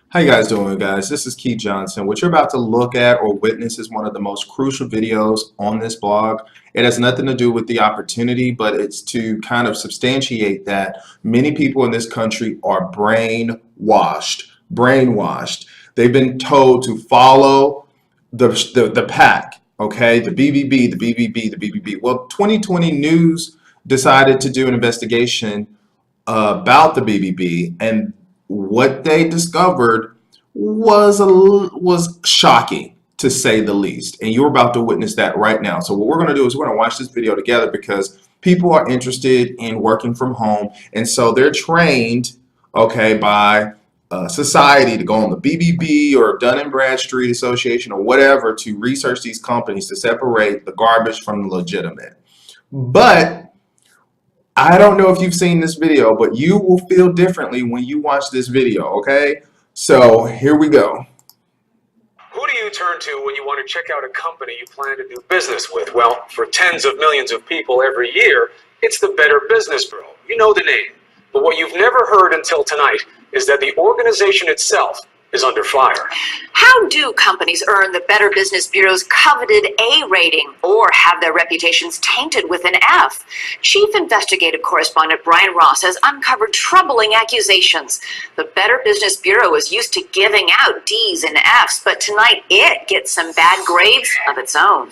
How you guys doing, guys? This is Keith Johnson. What you're about to look at or witness is one of the most crucial videos on this blog. It has nothing to do with the opportunity, but it's to kind of substantiate that many people in this country are brainwashed. Brainwashed. They've been told to follow the pack, okay? The BBB, the BBB, the BBB. Well, 2020 News decided to do an investigation about the BBB, and what they discovered was shocking to say the least. And you're about to witness that right now. So what we're going to do is we're going to watch this video together because people are interested in working from home, and so they're trained, okay, by society to go on the BBB or Dun and Bradstreet Association or whatever to research these companies to separate the garbage from the legitimate. But I don't know if you've seen this video, but you will feel differently when you watch this video, okay? So here we go. Who do you turn to when you want to check out a company you plan to do business with? Well, for tens of millions of people every year, it's the Better Business Bureau. You know the name. But what you've never heard until tonight is that the organization itself is under fire. How do companies earn the Better Business Bureau's coveted A rating or have their reputations tainted with an F? Chief investigative correspondent Brian Ross has uncovered troubling accusations. The Better Business Bureau is used to giving out D's and F's, but tonight it gets some bad grades of its own.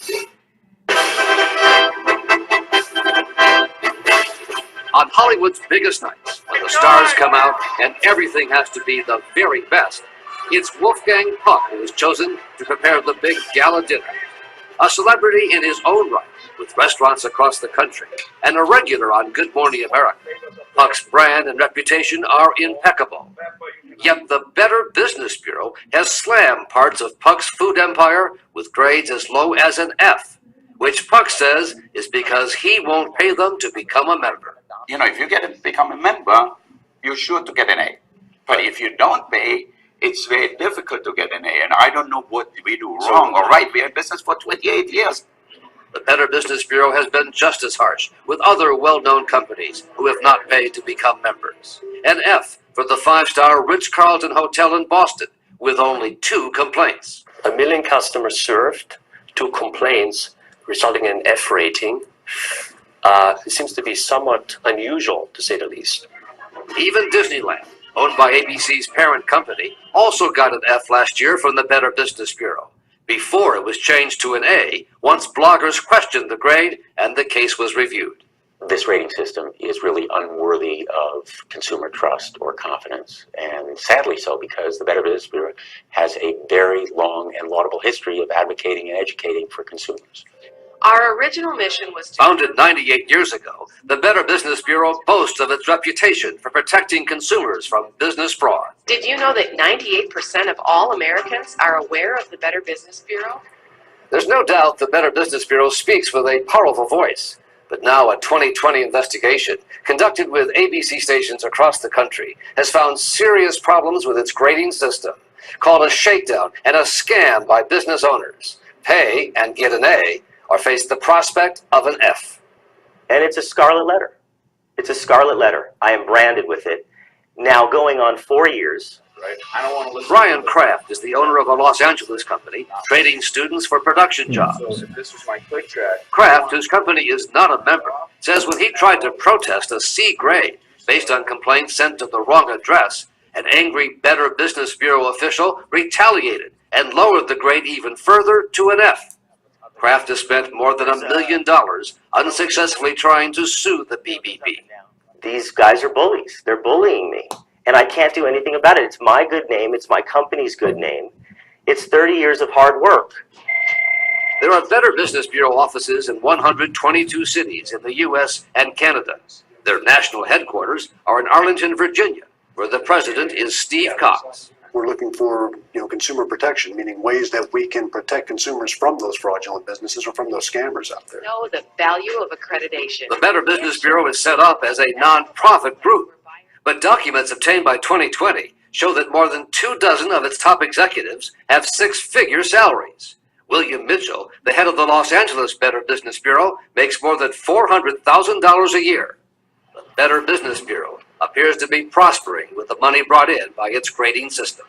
On Hollywood's biggest nights, when the stars come out and everything has to be the very best, it's Wolfgang Puck who is chosen to prepare the big gala dinner. A celebrity in his own right, with restaurants across the country, and a regular on Good Morning America. Puck's brand and reputation are impeccable. Yet the Better Business Bureau has slammed parts of Puck's food empire with grades as low as an F, which Puck says is because he won't pay them to become a member. You know, if you become a member, you're sure to get an A. But if you don't pay, it's very difficult to get an A. And I don't know what we do wrong or right. We are in business for 28 years. The Better Business Bureau has been just as harsh with other well-known companies who have not paid to become members. An F for the five-star Ritz-Carlton Hotel in Boston, with only 2 complaints. 1 million customers served, 2 complaints, resulting in an F rating. It seems to be somewhat unusual, to say the least. Even Disneyland, owned by ABC's parent company, also got an F last year from the Better Business Bureau, before it was changed to an A once bloggers questioned the grade and the case was reviewed. This rating system is really unworthy of consumer trust or confidence, and sadly so, because the Better Business Bureau has a very long and laudable history of advocating and educating for consumers. Our original mission was to... Founded 98 years ago, the Better Business Bureau boasts of its reputation for protecting consumers from business fraud. Did you know that 98% of all Americans are aware of the Better Business Bureau? There's no doubt the Better Business Bureau speaks with a powerful voice. But now a 2020 investigation conducted with ABC stations across the country has found serious problems with its grading system, called a shakedown and a scam by business owners. Pay and get an A, or face the prospect of an F. And it's a scarlet letter. It's a scarlet letter. I am branded with it. Now going on 4 years. Right? I don't want to listen. Brian Kraft is the owner of a Los Angeles company training students for production jobs. So if this was my click track. Kraft, whose company is not a member, says when he tried to protest a C grade based on complaints sent to the wrong address, an angry Better Business Bureau official retaliated and lowered the grade even further to an F. Kraft has spent more than $1 million unsuccessfully trying to sue the BBB. These guys are bullies. They're bullying me. And I can't do anything about it. It's my good name. It's my company's good name. It's 30 years of hard work. There are Better Business Bureau offices in 122 cities in the U.S. and Canada. Their national headquarters are in Arlington, Virginia, where the president is Steve Cox. We're looking for, consumer protection, meaning ways that we can protect consumers from those fraudulent businesses or from those scammers out there. Know the value of accreditation. The Better Business Bureau is set up as a non-profit group, but documents obtained by 2020 show that more than 24 of its top executives have 6-figure salaries. William Mitchell, the head of the Los Angeles Better Business Bureau, makes more than $400,000 a year. The Better Business Bureau appears to be prospering with the money brought in by its grading system.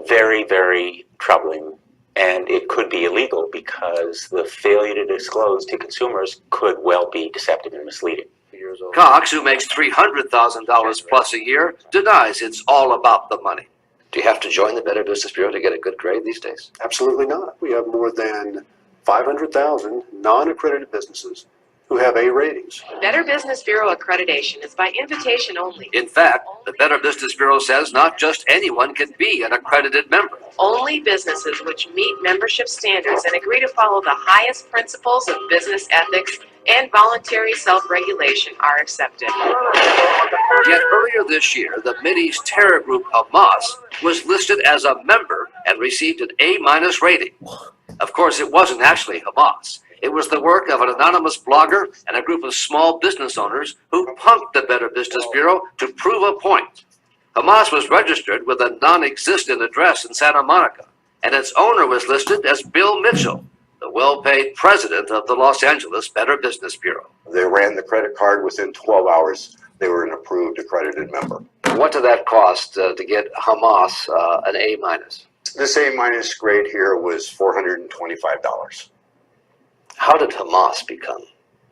very, very troubling. And it could be illegal because the failure to disclose to consumers could well be deceptive and misleading. Cox, who makes $300,000 plus a year, denies it's all about the money. Do you have to join the Better Business Bureau to get a good grade these days? Absolutely not. We have more than 500,000 non-accredited businesses who have A ratings. Better Business Bureau accreditation is by invitation only. In fact, the Better Business Bureau says not just anyone can be an accredited member. Only businesses which meet membership standards and agree to follow the highest principles of business ethics and voluntary self-regulation are accepted. Yet earlier this year, the Mideast terror group Hamas was listed as a member and received an A- rating. Of course, it wasn't actually Hamas. It was the work of an anonymous blogger and a group of small business owners who punked the Better Business Bureau to prove a point. Hamas was registered with a non-existent address in Santa Monica, and its owner was listed as Bill Mitchell, the well-paid president of the Los Angeles Better Business Bureau. They ran the credit card within 12 hours. They were an approved accredited member. What did that cost to get Hamas an A-? This A- grade here was $425. How did Hamas become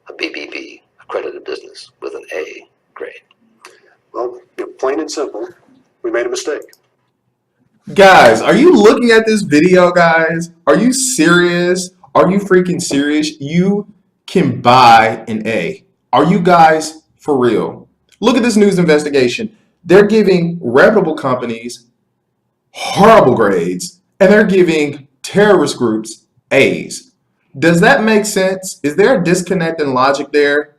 a BBB accredited business with an A grade? Well, plain and simple, we made a mistake. Guys, are you looking at this video, guys? Are you serious? Are you freaking serious? You can buy an A. Are you guys for real? Look at this news investigation. They're giving reputable companies horrible grades, and they're giving terrorist groups A's. Does that make sense? Is there a disconnect in logic there?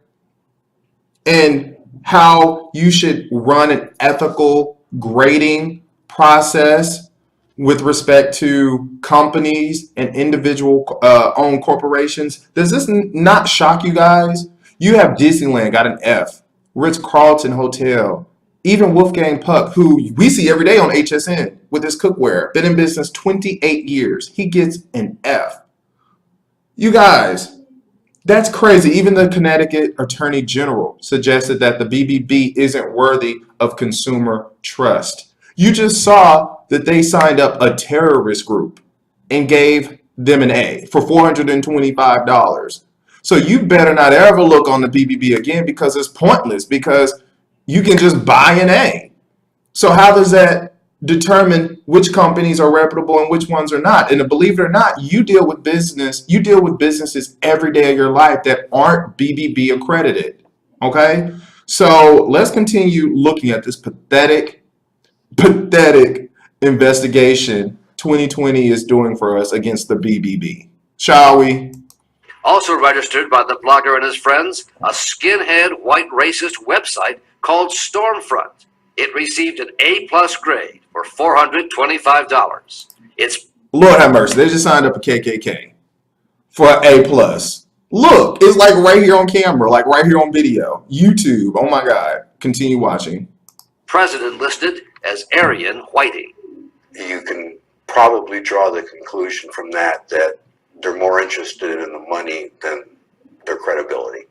And how you should run an ethical grading process with respect to companies and individual owned corporations? Does this not shock you guys? You have Disneyland got an F, Ritz-Carlton Hotel, even Wolfgang Puck, who we see every day on HSN with his cookware, been in business 28 years. He gets an F. You guys, that's crazy. Even the Connecticut Attorney General suggested that the BBB isn't worthy of consumer trust. You just saw that they signed up a terrorist group and gave them an A for $425. So you better not ever look on the BBB again, because it's pointless, because you can just buy an A. So how does that determine which companies are reputable and which ones are not? And believe it or not, you deal with businesses every day of your life that aren't BBB accredited. Okay? So let's continue looking at this pathetic investigation 2020 is doing for us against the BBB. Shall we? Also registered by the blogger and his friends, a skinhead white racist website called Stormfront. It received an A+ grade for $425. It's Lord have mercy. They just signed up a KKK for A+. Look, it's like right here on camera, like right here on video. YouTube. Oh my God. Continue watching. president listed as Arian Whiting. You can probably draw the conclusion from that they're more interested in the money than their credibility.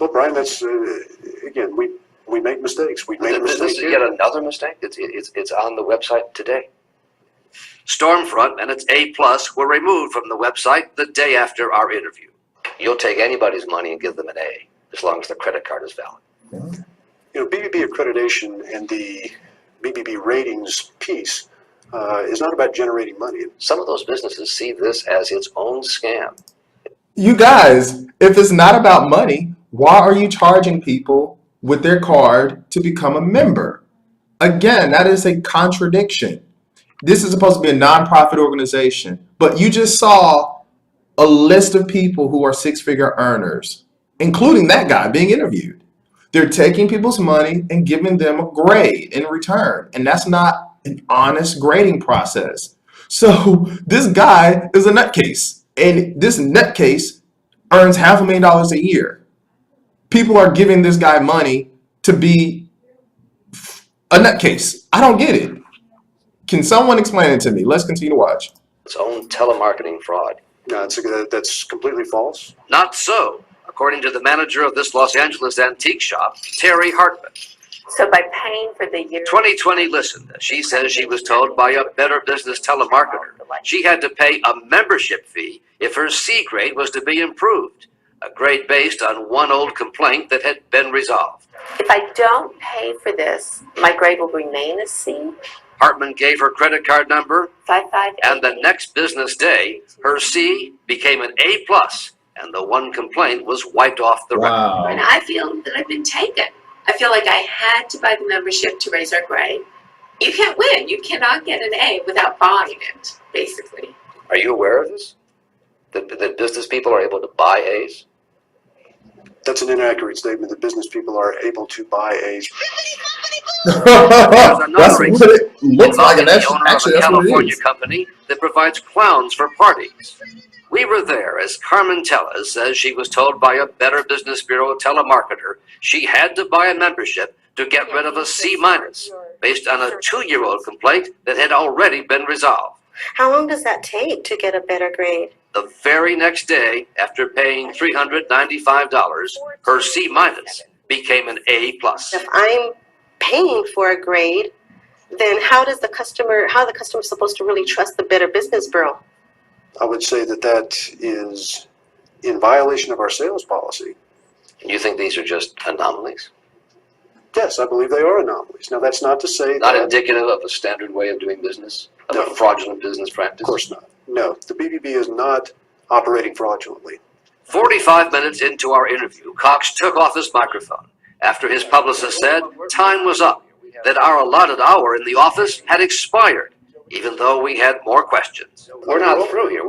Well, Brian, that's, again, we make mistakes. We made a mistake. This is yet another mistake. It's on the website today. Stormfront and its A+ were removed from the website the day after our interview. You'll take anybody's money and give them an A, as long as the credit card is valid. You know, BBB accreditation and the BBB ratings piece is not about generating money. Some of those businesses see this as its own scam. You guys, if it's not about money, why are you charging people with their card to become a member? Again, that is a contradiction. This is supposed to be a nonprofit organization, but you just saw a list of people who are six-figure earners, including that guy being interviewed. They're taking people's money and giving them a grade in return, and that's not an honest grading process. So this guy is a nutcase, and this nutcase earns $500,000 a year. People are giving this guy money to be a nutcase. I don't get it. Can someone explain it to me? Let's continue to watch. Its own telemarketing fraud. No, that's completely false. Not so, according to the manager of this Los Angeles antique shop, Terry Hartman. So by paying for the year. 2020 listened. She says she was told by a Better Business telemarketer she had to pay a membership fee if her C grade was to be improved, a grade based on one old complaint that had been resolved. If I don't pay for this, my grade will remain a C? Hartman gave her credit card number, 5588. and the next business day, her C became an A+, and the one complaint was wiped off the record. Wow. And I feel that I've been taken. I feel like I had to buy the membership to raise our grade. You can't win. You cannot get an A without buying it, basically. Are you aware of this? That business people are able to buy A's? That's an inaccurate statement. The business people are able to buy A's. There's another That's what example it looks like, and involving that's the owner of actually a that's what it California is. company that provides clowns for parties. We were there as Carmen Tellez says she was told by a Better Business Bureau telemarketer she had to buy a membership to get rid of a C- based on a 2-year-old complaint that had already been resolved. How long does that take to get a better grade? The very next day, after paying $395, her C- became an A+. If I'm paying for a grade, then how are the customer supposed to really trust the Better Business Bureau? I would say that that is in violation of our sales policy. You think these are just anomalies? Yes, I believe they are anomalies. Now, that's not to say Not that... indicative of a standard way of doing business? Of No. a fraudulent business practice? Of course not. No, the BBB is not operating fraudulently. 45 minutes into our interview, Cox took off his microphone after his publicist said time was up, that our allotted hour in the office had expired, even though we had more questions. We're not through here.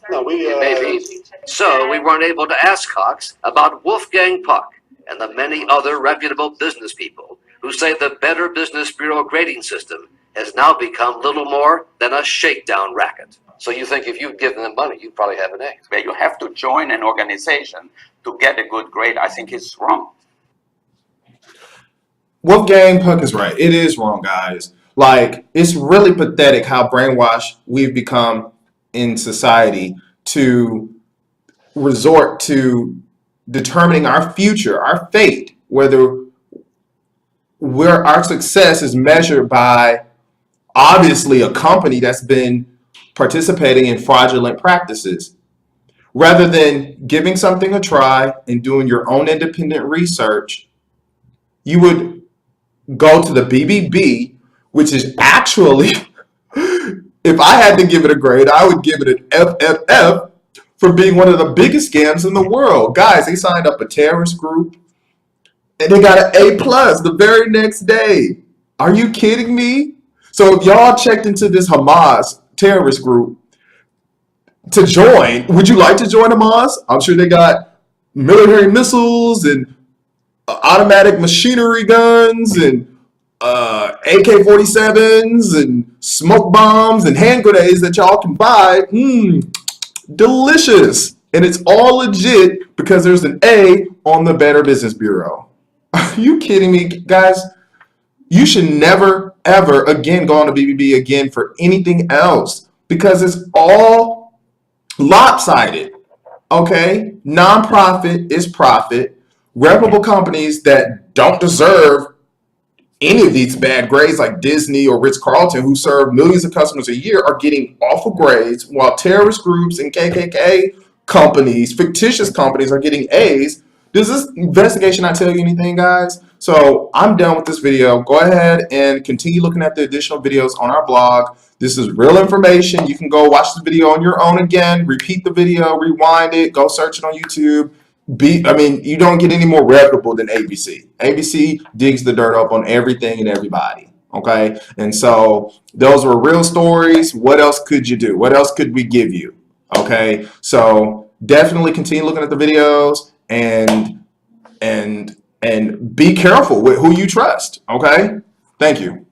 No, we... It may be. So we weren't able to ask Cox about Wolfgang Puck and the many other reputable business people who say the Better Business Bureau grading system has now become little more than a shakedown racket. So you think if you'd given them money, you'd probably have an A? Where you have to join an organization to get a good grade, I think is wrong. Wolfgang Puck is right. It is wrong, guys. Like, it's really pathetic how brainwashed we've become in society to resort to determining our future, our fate, whether our success is measured by obviously a company that's been participating in fraudulent practices. Rather than giving something a try and doing your own independent research, you would go to the BBB, which is actually, if I had to give it a grade, I would give it an FFF for being one of the biggest scams in the world. Guys, they signed up a terrorist group and they got an A+ the very next day. Are you kidding me? So if y'all checked into this Hamas terrorist group to join, would you like to join Hamas? I'm sure they got military missiles and automatic machinery guns and AK-47s and smoke bombs and hand grenades that y'all can buy. Delicious. And it's all legit because there's an A on the Better Business Bureau. Are you kidding me, guys? You should never, ever again go on the BBB again for anything else because it's all lopsided. Okay? Nonprofit is profit. Reputable companies that don't deserve any of these bad grades like Disney or Ritz-Carlton, who serve millions of customers a year, are getting awful grades, while terrorist groups and KKK companies, fictitious companies, are getting A's. Does this investigation not tell you anything, guys? So I'm done with this video. Go ahead and continue looking at the additional videos on our blog. This is real information. You can go watch the video on your own again, repeat the video, rewind it, go search it on YouTube. You don't get any more reputable than ABC. ABC digs the dirt up on everything and everybody. Okay? And so those were real stories. What else could you do? What else could we give you? Okay? So definitely continue looking at the videos and be careful with who you trust. Okay? Thank you.